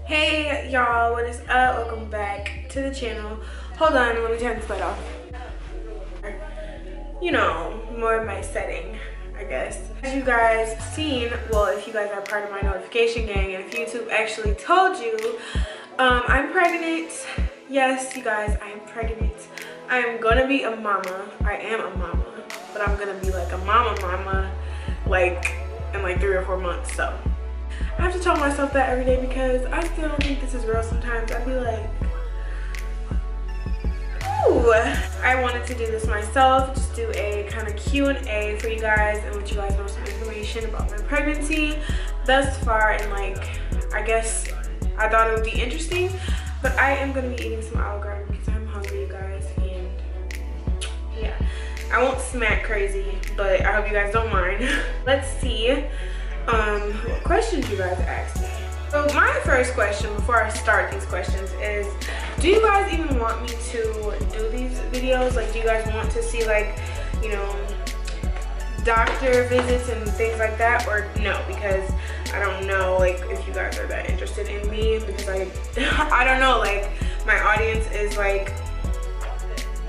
Hey y'all, what is up? Welcome back to the channel. Hold on, let me turn this light off. You know, more of my setting, I guess. As you guys seen, well, if you guys are part of my notification gang and if YouTube actually told you, I'm pregnant. Yes, you guys, I am pregnant. I am gonna be a mama. I am a mama, but I'm gonna be like a mama, like in like 3 or 4 months, so. I have to tell myself that every day because I still don't think this is real sometimes. I'd be like, ooh. I wanted to do this myself, just do a kind of Q&A for you guys and let you guys know some information about my pregnancy thus far. And like, I guess I thought it would be interesting, but I am going to be eating some Olive Garden because I'm hungry, you guys. And yeah, I won't smack crazy, but I hope you guys don't mind. Let's see. What questions you guys asked me. So my first question before I start these questions is, do you guys even want me to do these videos? Like, do you guys want to see, like, you know, doctor visits and things like that, or no? Because I don't know, like, if you guys are that interested in me, because I don't know, like, my audience is like,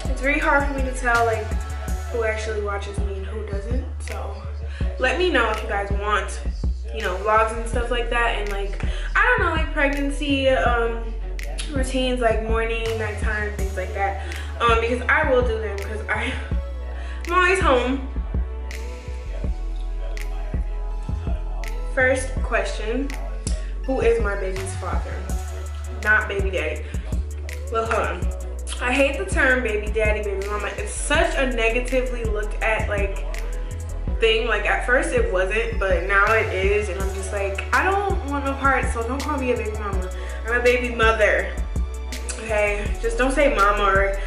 it's very hard for me to tell like who actually watches me and who doesn't. So let me know if you guys want, you know, vlogs and stuff like that, and like, I don't know, like pregnancy routines, like morning, nighttime, things like that, because I will do them because I'm always home. First question, who is my baby's father? Not baby daddy. Well, hold on. I hate the term baby daddy, baby mama. It's such a negatively looked at like thing. Like at first it wasn't, but now it is, and I'm just like, I don't want no part, so don't call me a baby mama. I'm a baby mother, okay? Just don't say mama or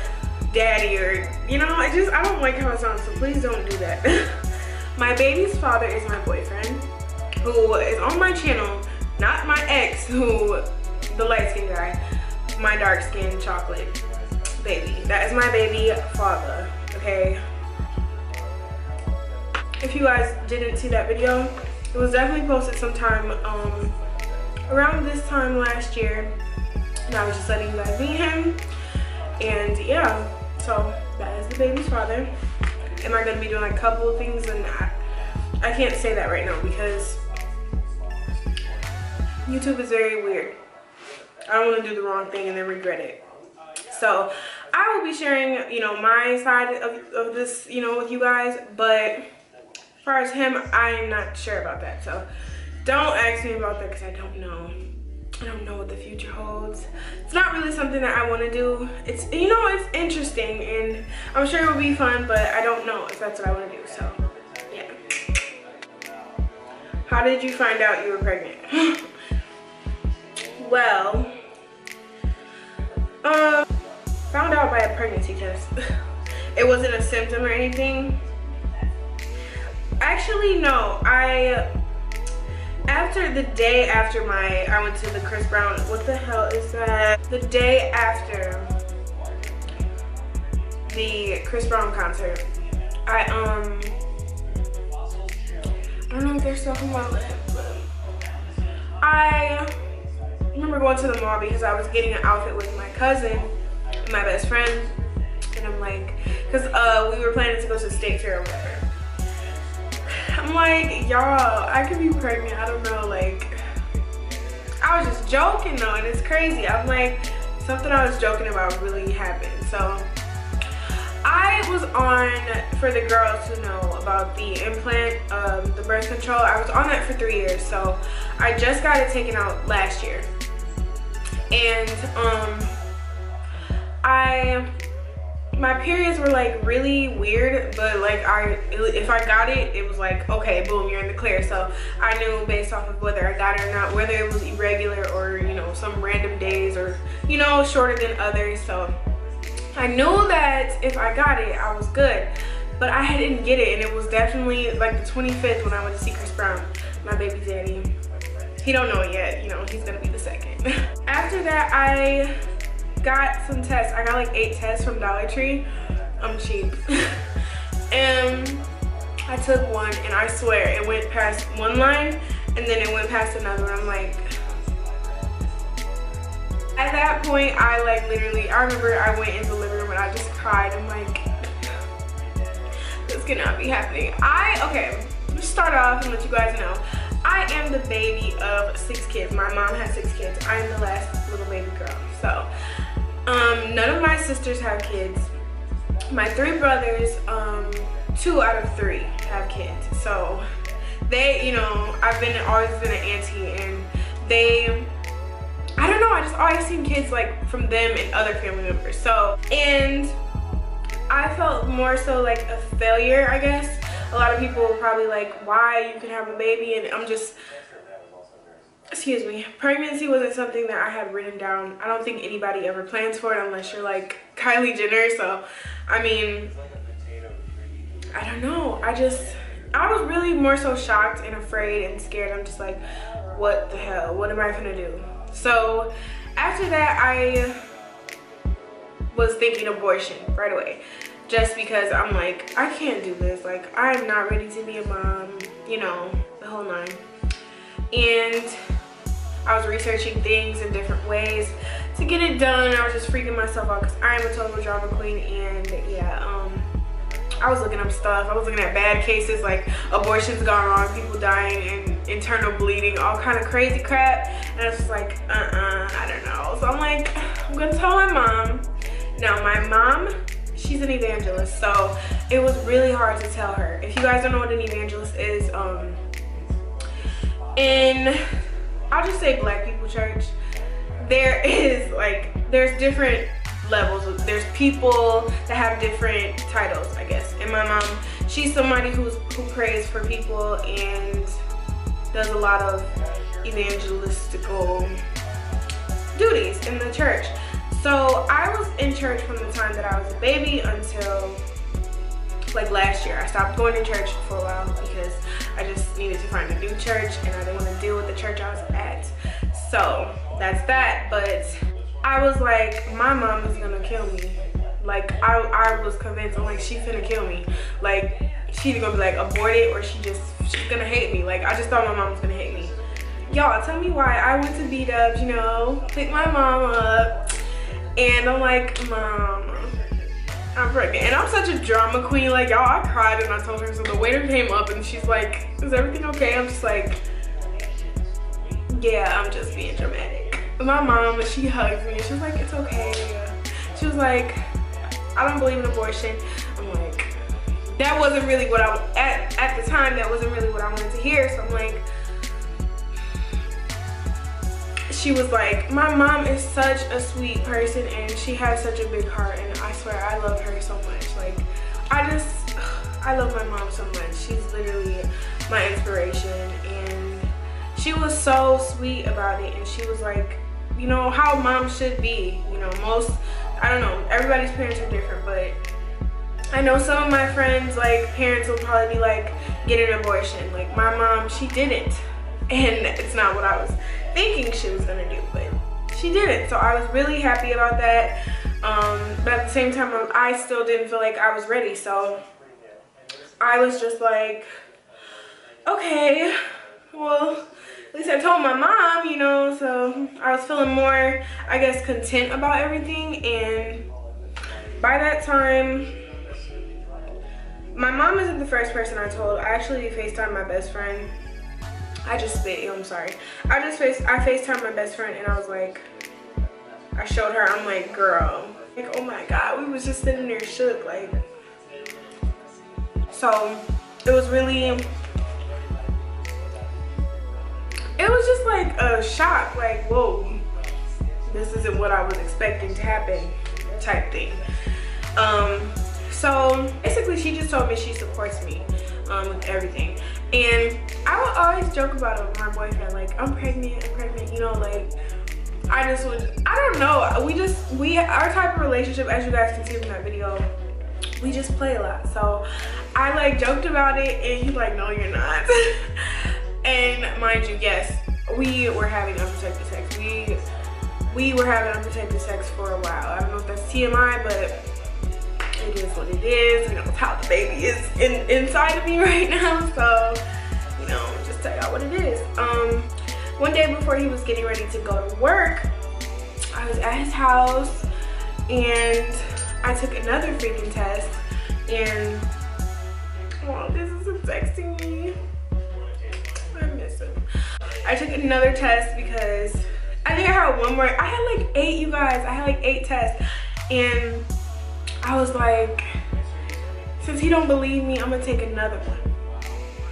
daddy, or, you know, I don't like how it sounds, so please don't do that. My baby's father is my boyfriend, who is on my channel, not my ex, who, the light-skinned guy, my dark-skinned chocolate baby. That is my baby father, okay? If you guys didn't see that video, it was definitely posted sometime around this time last year, and I was just letting you guys meet him. And yeah, so that is the baby's father. Am I gonna be doing like a couple of things? And I can't say that right now because YouTube is very weird. I don't want to do the wrong thing and then regret it. So I will be sharing, you know, my side of this, you know, with you guys, but as far as him, I am not sure about that. So don't ask me about that because I don't know. I don't know what the future holds. It's not really something that I want to do. It's, you know, it's interesting and I'm sure it will be fun, but I don't know if that's what I want to do. So yeah. How did you find out you were pregnant? Well, found out by a pregnancy test. It wasn't a symptom or anything. Actually, no. After the day after I went to the Chris Brown, what the hell is that? The day after the Chris Brown concert, I don't know if there's stuff on my lip, but I remember going to the mall because I was getting an outfit with my cousin, my best friend, and I'm like, because we were planning to go to the State Fair or whatever. I'm like, y'all, I could be pregnant, I don't know, like, I was just joking though, and it's crazy. I'm like, something I was joking about really happened. So I was on, for the girls who know about the implant, the birth control, I was on that for 3 years. So I just got it taken out last year. And my periods were like really weird, but like if I got it, it was like, okay, boom, you're in the clear. So I knew based off of whether I got it or not, whether it was irregular or, you know, some random days or, you know, shorter than others. So I knew that if I got it, I was good, but I didn't get it. And it was definitely like the 25th when I went to see Chris Brown, my baby daddy. He don't know it yet, you know, he's gonna be the second. After that, I got some tests. I got like 8 tests from Dollar Tree. I'm cheap. And I took one, and I swear it went past one line and then it went past another one. I'm like, At that point, I like literally, I remember I went into the living room and I just cried. I'm like, this cannot be happening. Okay, let's start off and let you guys know. I am the baby of 6 kids. My mom has 6 kids. I am the last little baby girl. So, none of my sisters have kids. My 3 brothers, 2 out of 3 have kids. So, they, you know, I've always been an auntie, and they, I don't know, I just always seen kids like from them and other family members. So, and I felt more so like a failure, I guess. A lot of people were probably like, why you can have a baby, and I'm just, excuse me, pregnancy wasn't something that I had written down. I don't think anybody ever plans for it unless you're like Kylie Jenner. So, I mean, I don't know. I was really more so shocked and afraid and scared. I'm just like, what the hell? What am I gonna do? So after that, I was thinking abortion right away, just because I'm like, I can't do this. Like, I am not ready to be a mom, you know, the whole 9. And I was researching things in different ways to get it done. I was just freaking myself out because I am a total drama queen. And yeah, I was looking up stuff. I was looking at bad cases, like abortions gone wrong, people dying and internal bleeding, all kind of crazy crap. And I was just like, I don't know. So I'm like, I'm gonna tell my mom. Now my mom, she's an evangelist, so it was really hard to tell her. If you guys don't know what an evangelist is, in, I'll just say Black people church, there's different levels. There's people that have different titles, I guess. And my mom, she's somebody who prays for people and does a lot of evangelistical duties in the church. So I was in church from the time that I was a baby until like last year. I stopped going to church for a while because I just needed to find a new church and I didn't want to deal with the church I was at. So that's that. But I was like, my mom is gonna kill me. Like, I was convinced, I'm like, she's gonna kill me. Like, she's gonna be like, abort it, or she's gonna hate me. Like, I just thought my mom was gonna hate me. Y'all, tell me why. I went to B-Dubs, you know, picked my mom up, and I'm like, Mom, I'm pregnant. And I'm such a drama queen. Like, y'all, I cried and I told her. So the waiter came up and she's like, is everything okay? I'm just like, yeah, I'm just being dramatic. My mom, she hugged me and she was like, it's okay. She was like, I don't believe in abortion. I'm like, that wasn't really what at the time, that wasn't really what I wanted to hear. So I'm like, she was like, my mom is such a sweet person and she has such a big heart, and I swear I love her so much. Like, I love my mom so much. She's literally my inspiration, and she was so sweet about it. And she was like, you know, how moms should be. You know, I don't know, everybody's parents are different, but I know some of my friends, like, parents will probably be like, get an abortion. Like, my mom, she didn't. And it's not what I was thinking she was gonna do, but she didn't. So I was really happy about that. But at the same time, I still didn't feel like I was ready. So I was just like, okay, well, at least I told my mom, you know. So I was feeling more, I guess, content about everything. And by that time, my mom isn't the first person I told. I actually FaceTimed my best friend. I just spit, I'm sorry. I FaceTimed my best friend and I was like, I showed her, I'm like, girl, like, oh my God, we was just sitting there shook, like. So it was really, it was just like a shock, like, whoa, this isn't what I was expecting to happen type thing. So basically she just told me she supports me with everything. And I would always joke about it with my boyfriend, like, I'm pregnant, you know, like, I don't know, our type of relationship, as you guys can see from that video, we just play a lot. So I like joked about it and he's like, no, you're not. And mind you, yes, we were having unprotected sex. We were having unprotected sex for a while. I don't know if that's TMI, but it is what it is. You know, it's how the baby is inside of me right now. So, you know, just tell y'all what it is. One day before he was getting ready to go to work, I was at his house and I took another freaking test, and oh, this is texting me. I miss him. I took another test because I think I had one more. I had like 8, you guys. I had like 8 tests, and I was like, since he don't believe me, I'm gonna take another one.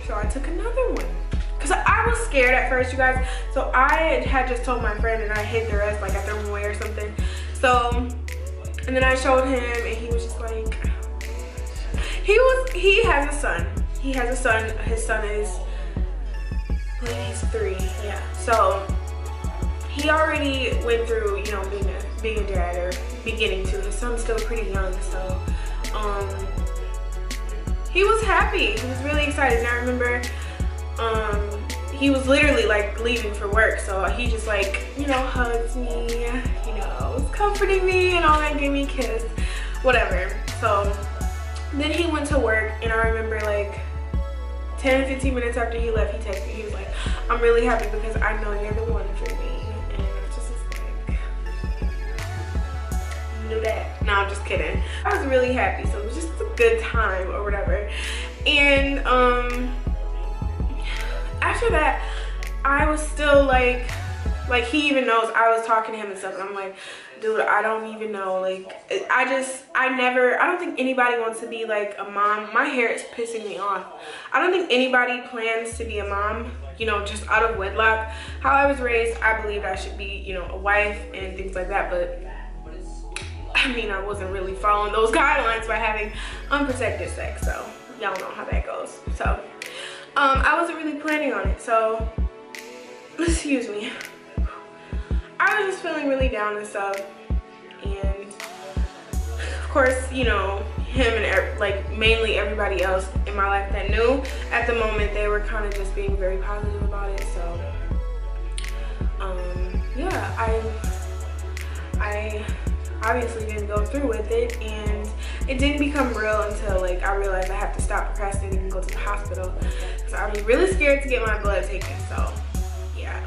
So I took another one. Cause I was scared at first, you guys. So I had just told my friend and I hid the rest, like I threw them away or something. So, and then I showed him and he was just like, he has a son. He has a son. His son is, I believe he's 3, yeah. So he already went through, you know, being a dad, or beginning to. His son's still pretty young, so he was happy. He was really excited. And I remember he was literally like leaving for work, so he just like, you know, hugs me, you know, was comforting me and all that, gave me a kiss, whatever. So then he went to work, and I remember like 10-15 minutes after he left, he texted me. He was like, I'm really happy because I know you're the one for me. And I just was like, knew that. No, I'm just kidding. I was really happy, so it was just a good time or whatever. And after that, I was still like he even knows I was talking to him and stuff, and I'm like, dude, I don't even know, like, I don't think anybody wants to be like a mom. My hair is pissing me off. I don't think anybody plans to be a mom, you know, just out of wedlock. How I was raised, I believed I should be, you know, a wife and things like that, but I mean, I wasn't really following those guidelines by having unprotected sex, so y'all know how that goes. So I wasn't really planning on it, so excuse me. I was just feeling really down and stuff, and of course, you know, him and like mainly everybody else in my life that knew at the moment, they were kind of just being very positive about it. So yeah, I obviously didn't go through with it, and it didn't become real until like I realized I have to stop procrastinating and go to the hospital, because I was really scared to get my blood taken. So yeah,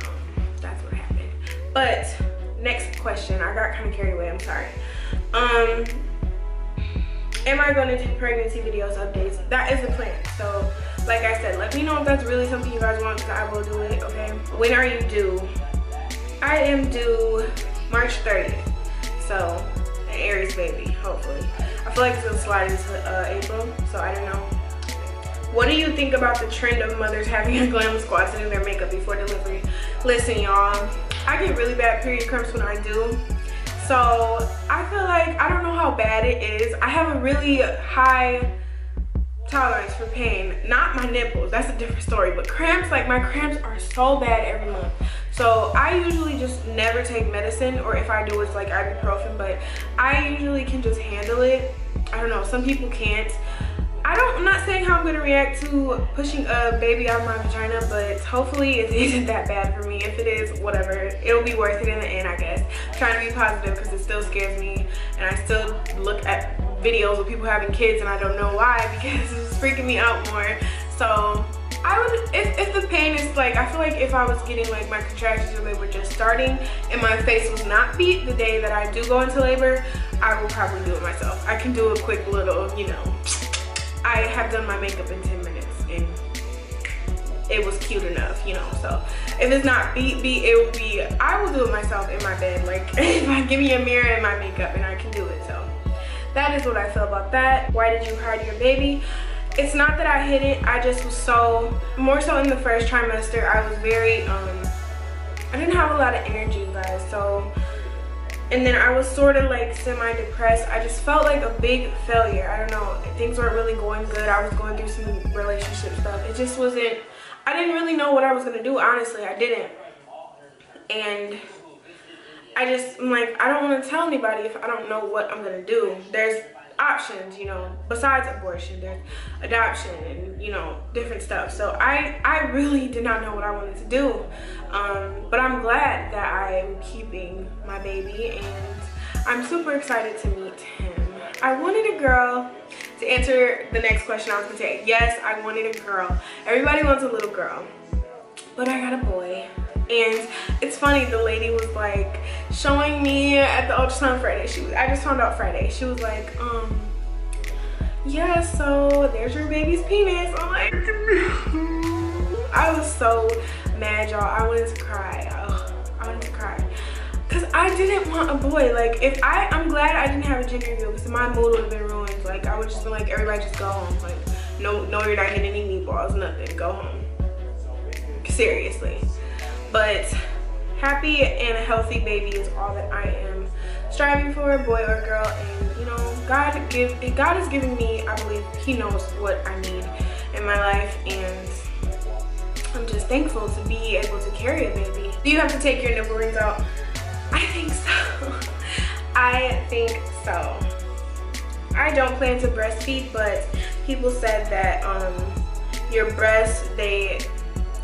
that's what happened. But next question, I got kind of carried away, I'm sorry. Am I going to do pregnancy videos, updates? That is the plan. So like I said, let me know if that's really something you guys want, because I will do it, okay? When are you due? I am due March 30th. So an Aries baby, hopefully. I feel like it's gonna slide into April, so I don't know. What do you think about the trend of mothers having a glam squad doing their makeup before delivery? Listen, y'all, I get really bad period cramps when I do. So I feel like, I don't know how bad it is. I have a really high tolerance for pain. Not my nipples, that's a different story, but cramps, like my cramps are so bad every month. So I usually just never take medicine, or if I do, it's like ibuprofen, but I usually can just handle it. I don't know, some people can't. I'm not saying how I'm gonna react to pushing a baby out of my vagina, but hopefully it isn't that bad for me. If it is, whatever, it'll be worth it in the end, I guess. I'm trying to be positive because it still scares me, and I still look at videos of people having kids and I don't know why, because it's freaking me out more. So I would, if the pain is like, I feel like if I was getting like my contractions or they were just starting and my face was not beat the day that I do go into labor, I will probably do it myself. I can do a quick little, you know, I have done my makeup in 10 minutes and it was cute enough, you know. So if it's not beat, it will be, I will do it myself in my bed. Like if I give me a mirror and my makeup, and I can do it. So that is what I feel about that. Why did you hide your baby? It's not that I hid it, I just was more so in the first trimester, I was very, I didn't have a lot of energy, guys. So, and then I was sort of like semi-depressed. I just felt like a big failure. I don't know, things weren't really going good. I was going through some relationship stuff. It just wasn't, I didn't really know what I was gonna do, honestly, I didn't. And I'm like, I don't wanna tell anybody if I don't know what I'm gonna do. There's options, you know, besides abortion, there's adoption and, you know, different stuff. So I really did not know what I wanted to do, but I'm glad that I'm keeping my baby, and I'm super excited to meet him. I wanted a girl. To answer the next question, I was gonna say, yes, I wanted a girl. Everybody wants a little girl, but I got a boy. And it's funny, the lady was like, showing me at the ultrasound Friday. I just found out Friday. She was like, yeah, so there's your baby's penis. I'm like, I was so mad, y'all. I wanted to cry. I wanted to cry. Cause I didn't want a boy. Like, I'm glad I didn't have a gender reveal, because my mood would have been ruined. Like, I would just be like, everybody just go home. Like, no, you're not getting any meatballs, nothing. Go home. Seriously. But happy and a healthy baby is all that I am striving for, boy or girl. And you know, God is giving me, I believe he knows what I need in my life, and I'm just thankful to be able to carry a baby. Do you have to take your nipple rings out? I think so. I think so. I don't plan to breastfeed, but people said that your breasts, they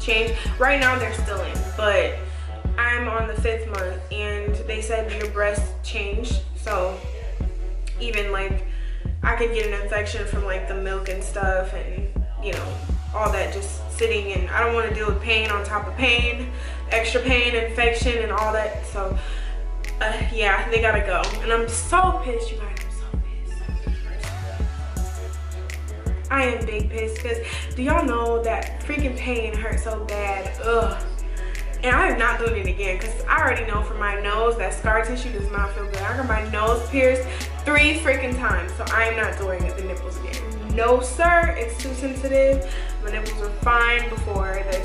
change. Right now they're still in, but I'm on the 5th month, and they said your breasts change. So even like I could get an infection from like the milk and stuff, and you know, all that just sitting, and I don't want to deal with pain on top of pain, extra pain, infection, and all that. So yeah, they gotta go, and I'm so pissed, you guys. I'm so pissed. I am big pissed, because do y'all know that freaking pain hurts so bad? Ugh. And I am not doing it again, because I already know from my nose that scar tissue does not feel good. I got my nose pierced 3 freaking times, so I am not doing the nipples again. No sir, it's too sensitive. My nipples were fine before. They're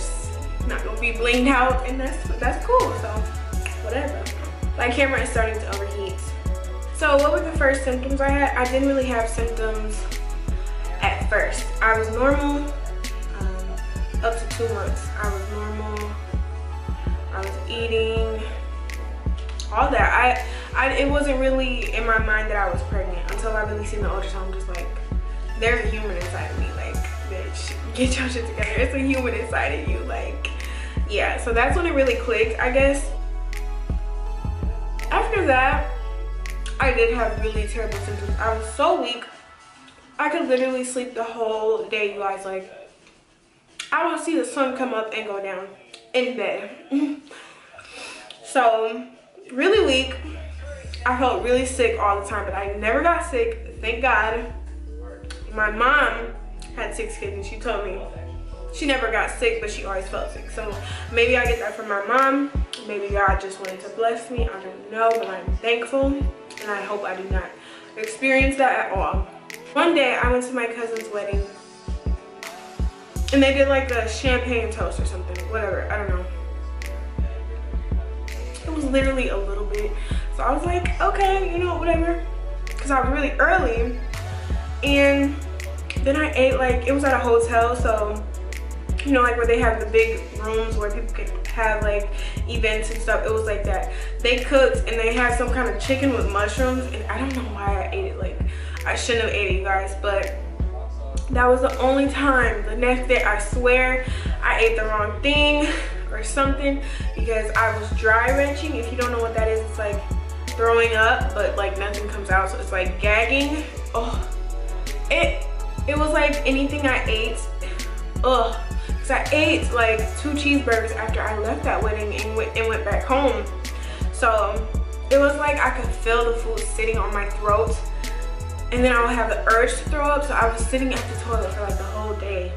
not gonna be blinged out, and that's cool, so whatever. My camera is starting to overheat. So what were the first symptoms I had? I didn't really have symptoms at first. I was normal up to 2 months. I was normal. I was eating, all that. It wasn't really in my mind that I was pregnant until I really seen the ultrasound. I'm just like, there's a human inside of me. Like, bitch, get your shit together. It's a human inside of you. Like, yeah. So that's when it really clicked, I guess. After that, I did have really terrible symptoms. I was so weak. I could literally sleep the whole day, you guys. Like, I would see the sun come up and go down in bed. So really weak. I felt really sick all the time, but I never got sick, thank God. My mom had 6 kids, and she told me she never got sick, but she always felt sick. So maybe I get that from my mom. Maybe God just wanted to bless me. I don't know, but I'm thankful, and I hope I do not experience that at all. One day I went to my cousin's wedding, and they did like a champagne toast or something, whatever, I don't know. It was literally a little bit. So I was like, okay, you know, whatever. Because I was really early. And then I ate, like, it was at a hotel, so, you know, like where they have the big rooms where people can have like events and stuff. It was like that. They cooked, and they had some kind of chicken with mushrooms, and I don't know why I ate it. Like, I shouldn't have ate it, you guys, but that was the only time. The next day, I swear, I ate the wrong thing or something, because I was dry retching. If you don't know what that is, it's like throwing up, but like nothing comes out, so it's like gagging. Oh, it was like anything I ate. Ugh, because I ate like 2 cheeseburgers after I left that wedding and went back home. So it was like I could feel the food sitting on my throat, and then I would have the urge to throw up. So I was sitting at the toilet for like the whole day,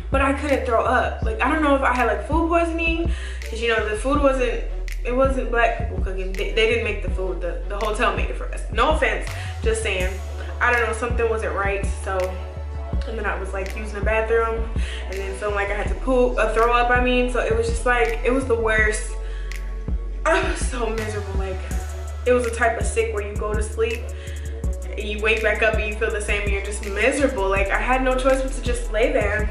but I couldn't throw up. Like, I don't know if I had like food poisoning, because you know the food wasn't black people cooking. They didn't make the food. The hotel made it for us. No offense, just saying. I don't know, something wasn't right. So, and then I was like using the bathroom, and then feeling like I had to throw up. I mean, so it was just like, it was the worst. I was so miserable. Like, it was a type of sick where you go to sleep, and you wake back up and you feel the same, and you're just miserable. Like, I had no choice but to just lay there.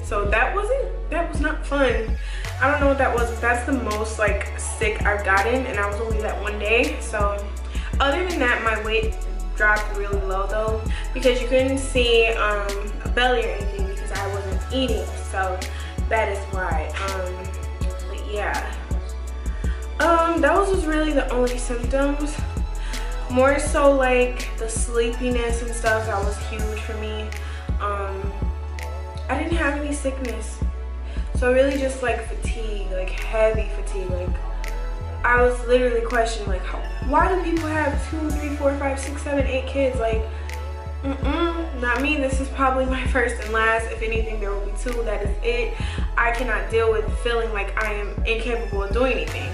So that was not fun. I don't know what that was, but that's the most like sick I've gotten, and I was only that one day. So other than that, my weight dropped really low though, because you couldn't see a belly or anything because I wasn't eating. So that is why. But yeah, that was just really the only symptoms. More so like the sleepiness and stuff, that was huge for me. I didn't have any sickness, so really just like fatigue, like heavy fatigue. Like, I was literally questioning, like, why do people have 2, 3, 4, 5, 6, 7, 8 kids? Like, not me. This is probably my first and last. If anything, there will be 2. That is it. I cannot deal with feeling like I am incapable of doing anything.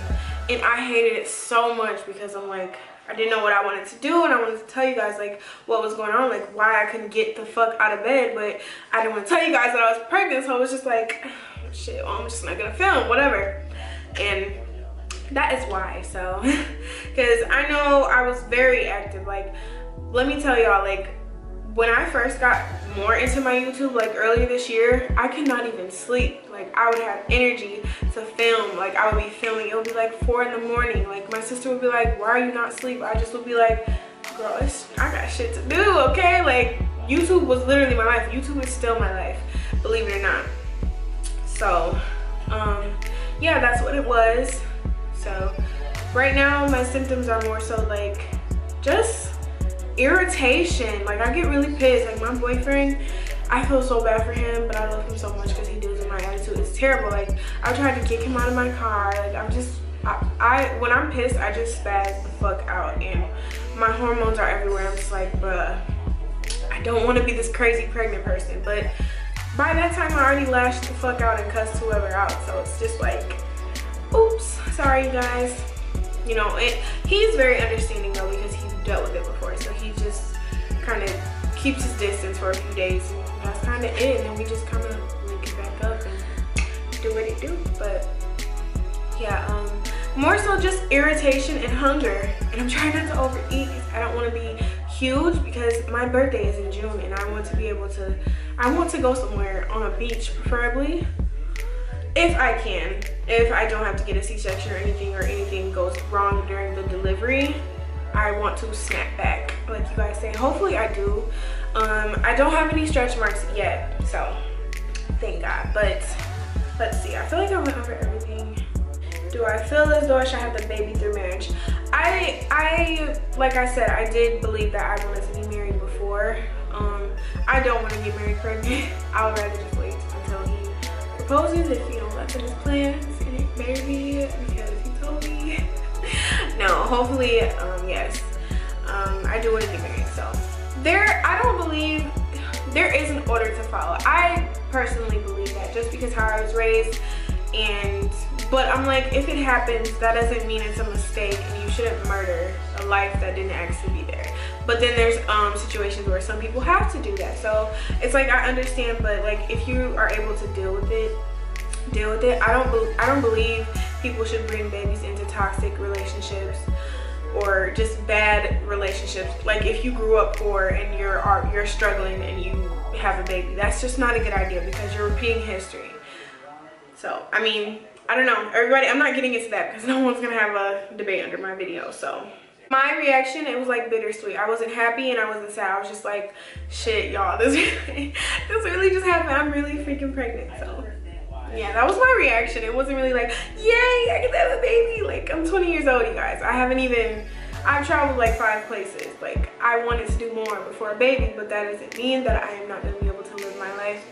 And I hated it so much because I'm like, I didn't know what I wanted to do, and I wanted to tell you guys like what was going on, like why I couldn't get the fuck out of bed, but I didn't want to tell you guys that I was pregnant, so I was just like, shit, well, I'm just not gonna film, whatever. And that is why. So because I know I was very active. Like, let me tell y'all, like when I first got more into my YouTube, like earlier this year, I could not even sleep. Like, I would have energy to film. Like, I would be filming. It would be like 4 in the morning. Like, my sister would be like, why are you not asleep? I just would be like, girl, I got shit to do, okay? Like, YouTube was literally my life. YouTube is still my life, believe it or not. So, yeah, that's what it was. So, right now, my symptoms are more so like, just irritation. Like, I get really pissed. Like, my boyfriend, I feel so bad for him, but I love him so much because he deals with my attitude. It's terrible. Like, I tried to kick him out of my car. Like, I'm just, when I'm pissed, I just spaz the fuck out, and my hormones are everywhere. I'm just like, bruh, I don't want to be this crazy pregnant person. But by that time, I already lashed the fuck out and cussed whoever out. So it's just like, oops, sorry, you guys. You know, he's very understanding though, because he's dealt with it before, so he just kind of keeps his distance for a few days, and that's kind of it. And then we just kind of link it back up and do what it do. But yeah, more so just irritation and hunger, and I'm trying not to overeat. I don't want to be huge because my birthday is in June, and I want to be able to, I want to go somewhere on a beach, preferably, if I can. If I don't have to get a C-section or anything goes wrong during the delivery, I want to snap back, like you guys say. Hopefully I do. I don't have any stretch marks yet, so thank God. But let's see, I feel like I went over everything. Do I feel as though I should have the baby through marriage? I like I said, I did believe that I wanted to be married before. I don't want to get married pregnant. I would rather just wait until he proposes, if you know that's in his plans, and it better be, because he told me. No, hopefully, yes. I do want to get married, so I don't believe there is an order to follow. I personally believe that, just because how I was raised, but I'm like, if it happens, that doesn't mean it's a mistake, and you shouldn't murder a life that didn't actually be there. But then there's situations where some people have to do that, so it's like, I understand, but like, if you are able to deal with it, deal with it. I don't believe people should bring babies into toxic relationships or just bad relationships. Like, if you grew up poor and you're struggling and you have a baby, that's just not a good idea, because you're repeating history. So I mean, I don't know, everybody, I'm not getting into that because no one's gonna have a debate under my video. So my reaction, it was like bittersweet. I wasn't happy and I wasn't sad. I was just like, shit, y'all, this really just happened. I'm really freaking pregnant. So yeah, that was my reaction. It wasn't really like, yay, I get to have a baby. Like, I'm 20 years old, you guys. I've traveled like 5 places. Like, I wanted to do more before a baby, but that doesn't mean that I am not gonna be able to live my life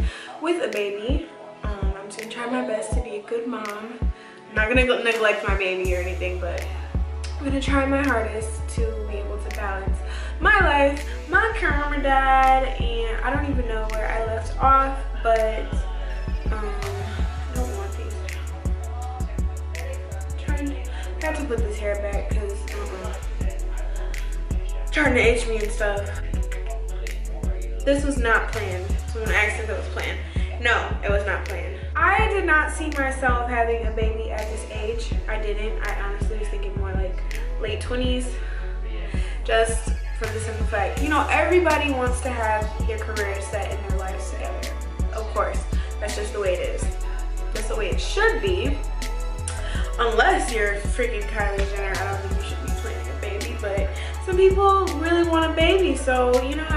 with a baby. I'm just gonna try my best to be a good mom. I'm not gonna neglect my baby or anything, but I'm gonna try my hardest to be able to balance my life. My camera died, and I don't even know where I left off, but I don't want these. I have to put this hair back because it's trying to itch me and stuff. This was not planned. Someone asked if it was planned. No, it was not planned. I did not see myself having a baby at this age. I didn't. I honestly was thinking more like late 20s. Just for the simple fact, you know, everybody wants to have their career set and their lives together. Of course, that's just the way it is. That's the way it should be. Unless you're freaking Kylie Jenner, I don't think you should be planning a baby, but some people really want a baby, so you know,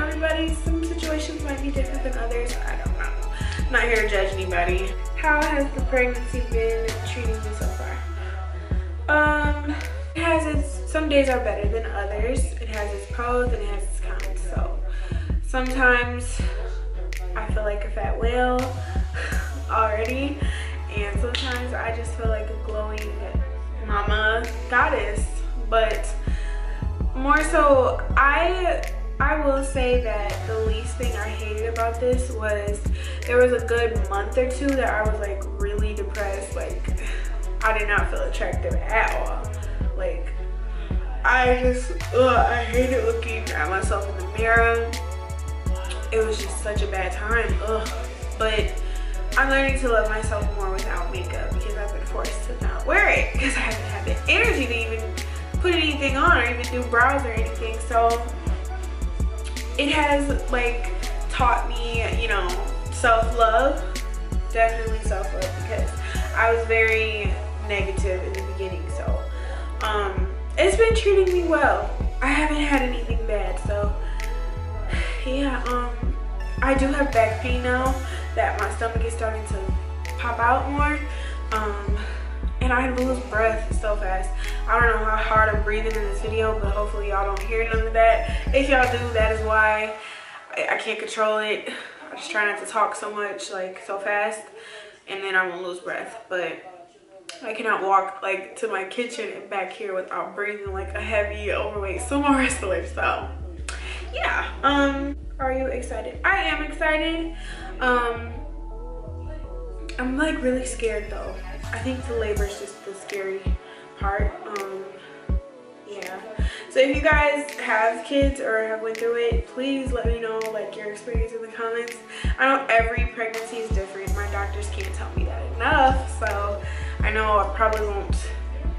some situations might be different than others. I don't know. I'm not here to judge anybody. How has the pregnancy been treating you so far? It has its, some days are better than others. It has its pros and it has its cons. So sometimes I feel like a fat whale already, and sometimes I just feel like a glowing mama goddess. But more so, I will say that the least thing I hated about this was there was a good month or two that I was like really depressed. Like I did not feel attractive at all. Like I hated looking at myself in the mirror. It was just such a bad time. But I'm learning to love myself more without makeup because I've been forced to not wear it because I haven't had the energy to even put anything on or even do brows or anything. So it has like taught me, you know, self-love, definitely self-love, because I was very negative in the beginning. So it's been treating me well. I haven't had anything bad. So yeah, I do have back pain now that my stomach is starting to pop out more, and I lose breath so fast. I don't know how hard I'm breathing in this video, but hopefully y'all don't hear none of that. If y'all do, that is why. I can't control it. I just try not to talk so much, like so fast, and then I won't lose breath. But I cannot walk like to my kitchen and back here without breathing like a heavy, overweight sumo wrestler. So yeah, are you excited? I am excited. I'm like really scared though. I think the labor is just the scary part. Yeah, so if you guys have kids or have went through it, please let me know like your experience in the comments. I know every pregnancy is different. My doctors can't tell me that enough, so I know I probably won't.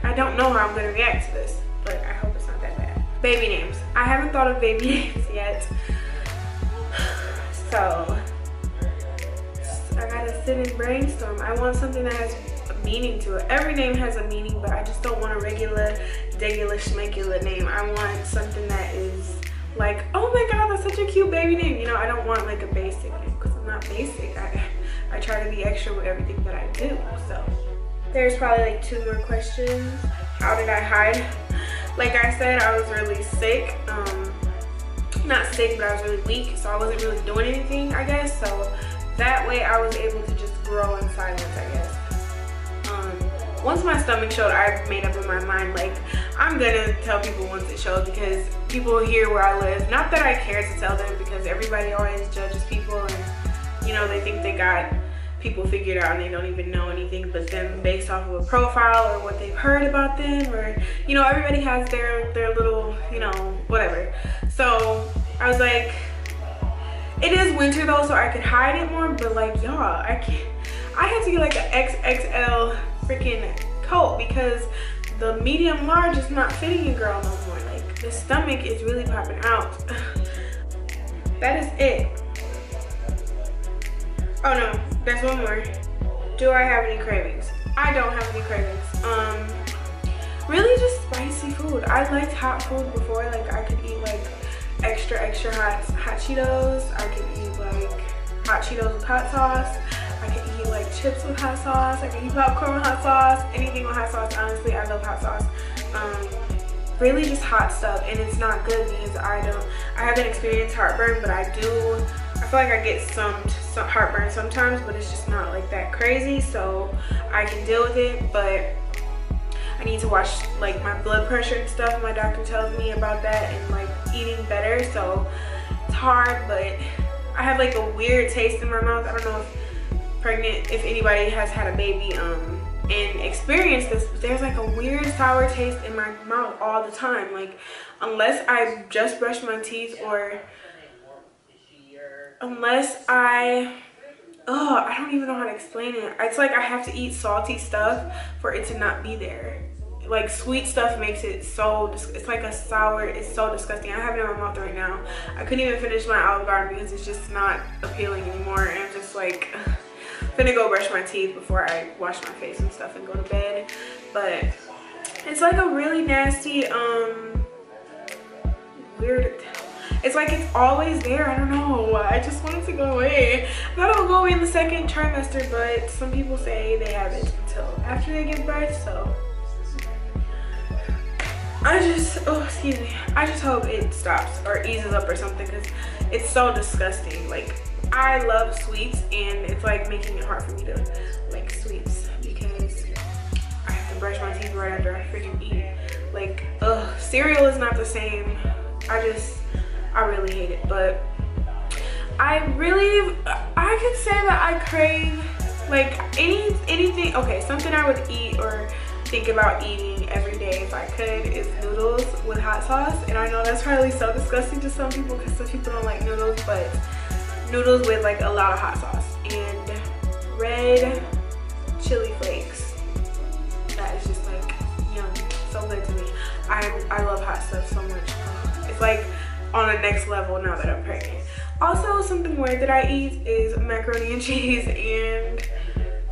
I don't know how I'm gonna react to this, but I hope it's not that bad. Baby names. I haven't thought of baby names yet, so I gotta sit and brainstorm. I want something that has a meaning to it. Every name has a meaning, but I just don't want a regular, degular, schmegular name. I want something that is like, oh my god, that's such a cute baby name. You know, I don't want like a basic name because I'm not basic. I try to be extra with everything that I do. So there's probably like 2 more questions. How did I hide? Like I said, I was really sick. Not sick, but I was really weak, so I wasn't really doing anything, I guess. So that way I was able to just grow in silence, I guess. Once my stomach showed, I made up in my mind, like, I'm gonna tell people once it showed, because people hear where I live. Not that I care to tell them, because everybody always judges people, and you know, they think they got people figured out and they don't even know anything but them based off of a profile or what they've heard about them, or you know, everybody has their little, you know, whatever. So I was like, it is winter though, so I could hide it more, but like y'all, I had to get like an XXL freaking coat because the medium large is not fitting a girl no more. Like the stomach is really popping out. That is it. Oh no, there's one more. Do I have any cravings? I don't have any cravings. Really just spicy food. I liked hot food before. Like I could eat like extra hot Cheetos. I could eat like hot Cheetos with hot sauce. I could eat like chips with hot sauce. I could eat popcorn with hot sauce. Anything with hot sauce. Honestly, I love hot sauce. Really just hot stuff, and it's not good because I haven't experienced heartburn, but I feel like I get some heartburn sometimes, but it's just not like that crazy, so I can deal with it. But I need to watch like my blood pressure and stuff. My doctor tells me about that and like eating better, so it's hard. But I have like a weird taste in my mouth. I don't know if anybody has had a baby and experienced this, but there's like a weird sour taste in my mouth all the time. Like unless I just brush my teeth, or unless I don't even know how to explain it. It's like I have to eat salty stuff for it to not be there. Like sweet stuff makes it so, it's like a sour, it's so disgusting. I have it in my mouth right now. I couldn't even finish my Olive Garden because it's just not appealing anymore, and I'm just like finna go brush my teeth before I wash my face and stuff and go to bed. But it's like a really nasty weird, it's like it's always there. I don't know, I just want it to go away. I thought it would go away in the 2nd trimester, but some people say they have it until after they give birth. So I just, excuse me, I just hope it stops or eases up or something, because it's so disgusting. Like I love sweets, and it's like making it hard for me to like sweets because I have to brush my teeth right after I freaking eat. Like, ugh, cereal is not the same. I really hate it. But I could say that I crave like anything. Okay, something I would eat or think about eating every day if I could is noodles with hot sauce. And I know that's probably so disgusting to some people because some people don't like noodles, but noodles with like a lot of hot sauce and red chili flakes. That is just like yum, so good to me. I love hot stuff so much. It's like on the next level now that I'm pregnant. Also, something weird that I eat is macaroni and cheese and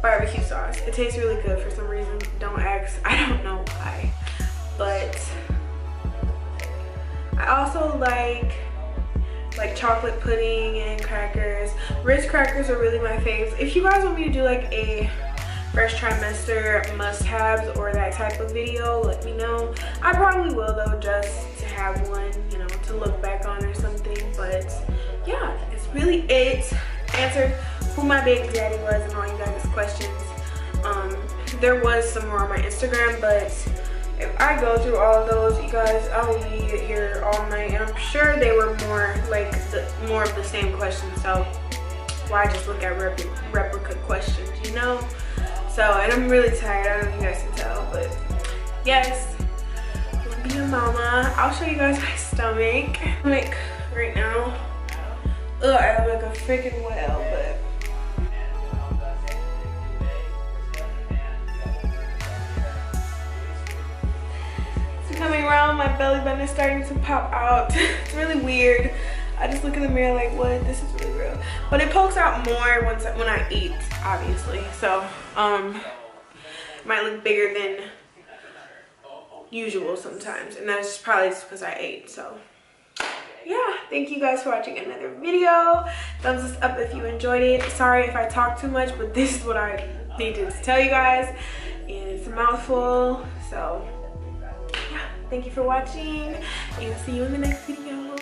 barbecue sauce. It tastes really good for some reason. Don't ask, I don't know why. But I also like chocolate pudding and crackers. Ritz crackers are really my faves. If you guys want me to do like a first trimester must-haves or that type of video, let me know. I probably will though, just to have one, you know, to look back on or something. But yeah, it's really it. Answered who my baby daddy was and all you guys' questions. There was some more on my Instagram, but if I go through all of those, you guys, I will be here all night, and I'm sure they were more like more of the same questions. So why just look at replica questions, you know? So, and I'm really tired. I don't know if you guys can tell, but yes, I'm gonna be a mama. I'll show you guys my stomach. Like right now, ugh, I look like a freaking whale, but. Coming around, my belly button is starting to pop out. It's really weird. I just look in the mirror like, what? This is really real. But it pokes out more when I eat, obviously. So, it might look bigger than usual sometimes. And that's probably just because I ate. So, yeah. Thank you guys for watching another video. Thumbs us up if you enjoyed it. Sorry if I talk too much, but this is what I needed to tell you guys. And it's a mouthful. So, thank you for watching, and see you in the next video.